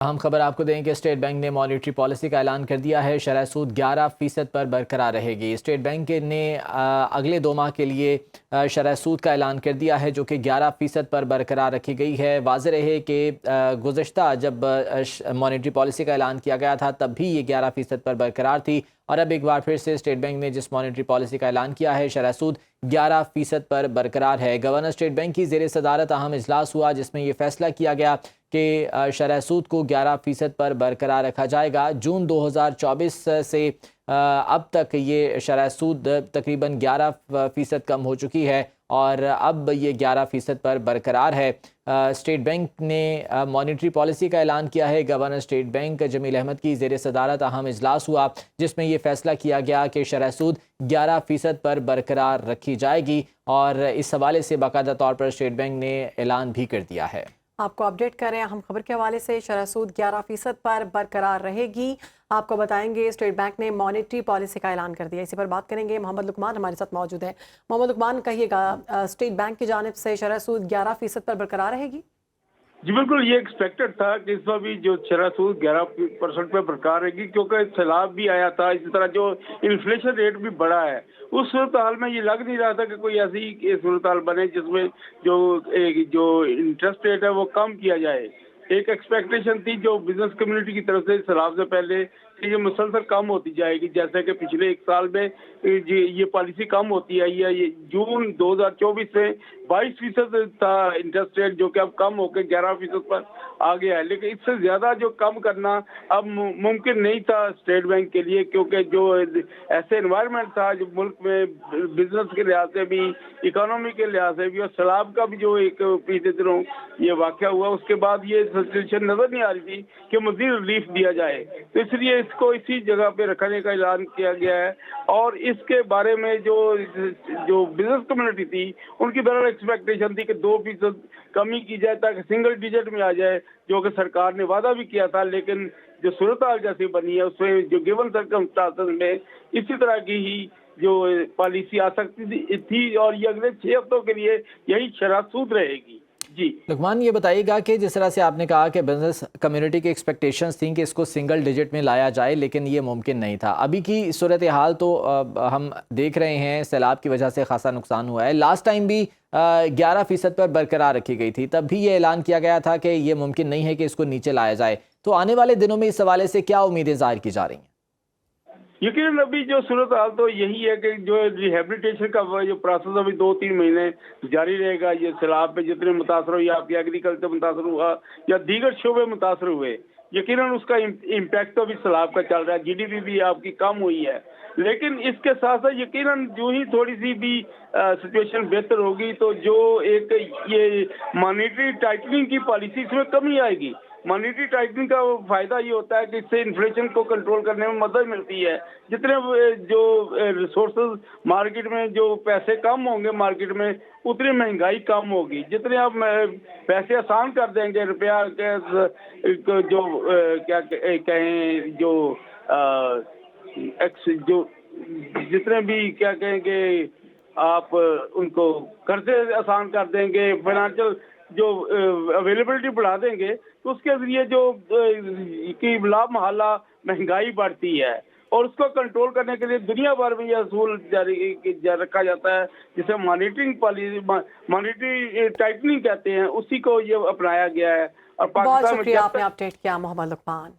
अहम खबर आपको दें कि स्टेट बैंक ने मॉनेटरी पॉलिसी का ऐलान कर दिया है। शरह सूद 11% पर बरकरार रहेगी। स्टेट बैंक ने अगले 2 माह के लिए शरह सूद का ऐलान कर दिया है, जो कि 11% पर बरकरार रखी गई है। वाज़ेह रहे कि गुज़श्ता जब मॉनेटरी पॉलिसी का ऐलान किया गया था तब भी ये 11% पर बरकरार थी, और अब एक बार फिर से स्टेट बैंक ने जिस मॉनेटरी पॉलिसी का ऐलान किया है, शरह सूद 11% पर बरकरार है। गवर्नर स्टेट बैंक की ज़ेर सदारत अहम इजलास हुआ, जिसमें यह फैसला किया गया कि शरह सूद को 11% पर बरकरार रखा जाएगा। जून 2024 से अब तक ये शरह सूद तकरीबन 11% कम हो चुकी है, और अब ये 11% पर बरकरार है। स्टेट बैंक ने मॉनेटरी पॉलिसी का ऐलान किया है। Governor state bank Jameel Ahmad की ज़ेर सदारत अहम इजलास हुआ, जिसमें यह फैसला किया गया कि शरह सूद 11% पर बरकरार रखी जाएगी, और इस हवाले से बाकायदा तौर पर स्टेट बैंक ने ऐलान भी कर दिया है। आपको अपडेट करें हम खबर के हवाले से। शरह सूद 11% पर बरकरार रहेगी। आपको बताएंगे स्टेट बैंक ने मॉनेटरी पॉलिसी का ऐलान कर दिया। इसी पर बात करेंगे। मोहम्मद लुकमान हमारे साथ मौजूद है। मोहम्मद लुकमान, कहिएगा, स्टेट बैंक की जानिब से शरह सूद 11% पर बरकरार रहेगी? जी बिल्कुल, ये एक्सपेक्टेड था कि इस बार भी जो शरह सूद 11% पे बरकरार रहेगी, क्योंकि सैलाब भी आया था। इसी तरह जो इन्फ्लेशन रेट भी बढ़ा है, उस सूरत हाल में ये लग नहीं रहा था कि कोई ऐसी सूरत हाल बने जिसमें जो इंटरेस्ट रेट है वो कम किया जाए। एक एक्सपेक्टेशन थी जो बिजनेस कम्युनिटी की तरफ से सैलाब से पहले कि ये मुसलसल कम होती जाएगी, जैसे कि पिछले 1 साल में ये पॉलिसी कम होती आई है। ये जून 2024 से 22% था इंटरेस्ट रेट, जो कि अब कम होकर 11% पर आ गया है। लेकिन इससे ज्यादा जो कम करना अब मुमकिन नहीं था स्टेट बैंक के लिए, क्योंकि जो ऐसे एनवायरनमेंट था जो मुल्क में बिजनेस के लिहाज से भी, इकोनॉमी के लिहाज से भी, और सैलाब का भी जो एक पिछले दिनों ये वाक़या हुआ, उसके बाद ये सिचुएशन नजर नहीं आ रही थी कि मज़ीद रिलीफ दिया जाए। तो इसलिए इसको इसी जगह पे रखने का ऐलान किया गया है। और इसके बारे में जो बिजनेस कम्युनिटी थी, उनकी बहरहाल एक्सपेक्टेशन थी कि 2% कमी की जाए ताकि सिंगल डिजिट में आ जाए, जो कि सरकार ने वादा भी किया था। लेकिन जो सूरत हाल जैसी बनी है, उसमें जो गिवन सर्कमस्टांसेस में इसी तरह की ही जो पॉलिसी आ सकती थी, और ये अगले 6 हफ्तों के लिए यही शरह सूद रहेगी। जी लुकमान, ये बताइएगा कि जिस तरह से आपने कहा कि बिजनेस कम्युनिटी की एक्सपेक्टेशंस थी कि इसको सिंगल डिजिट में लाया जाए, लेकिन ये मुमकिन नहीं था। अभी की सूरत हाल तो हम देख रहे हैं, सैलाब की वजह से खासा नुकसान हुआ है। लास्ट टाइम भी 11% पर बरकरार रखी गई थी, तब भी ये ऐलान किया गया था कि ये मुमकिन नहीं है कि इसको नीचे लाया जाए। तो आने वाले दिनों में इस हवाले से क्या उम्मीदें जाहिर की जा रही हैं? यकीनन अभी जो सूरत हाल तो यही है कि जो रिहेबिलिटेशन का जो प्रोसेस अभी 2-3 महीने जारी रहेगा। ये सैलाब पे जितने मुतासर हुए, आपकी एग्रीकल्चर मुतासर हुआ या दीगर शोबे मुतासर हुए, यकीनन उसका इम्पैक्ट तो अभी सैलाब का चल रहा है। GDP भी आपकी कम हुई है, लेकिन इसके साथ साथ यकीनन जो ही थोड़ी सी भी सिचुएशन बेहतर होगी, तो जो एक ये मॉनेटरी टाइटनिंग की पॉलिसी, इसमें कमी आएगी। मॉनेटरी टाइटनिंग का फायदा ये होता है कि इससे इन्फ्लेशन को कंट्रोल करने में मदद मिलती है। जितने जो रिसोर्सेज मार्केट में, जो पैसे कम होंगे मार्केट में, उतनी महंगाई कम होगी। जितने आप पैसे आसान कर देंगे, रुपया जो क्या कहें, जो जितने भी क्या कहेंगे आप, उनको कर्जे आसान कर देंगे, फाइनेंशियल जो अवेलेबिलिटी बढ़ा देंगे, तो उसके जरिए जो की लाभ महल्ला महंगाई बढ़ती है, और उसको कंट्रोल करने के लिए दुनिया भर में यह असूल जारी रखा जाता है, जिसे मॉनिटरिंग पॉलिसी, मॉनिटरी टाइटनिंग कहते हैं, उसी को ये अपनाया गया है। और बहुत पाकिस्तान में शुक्रिया, आपने अपडेट किया मोहम्मद लुकमान।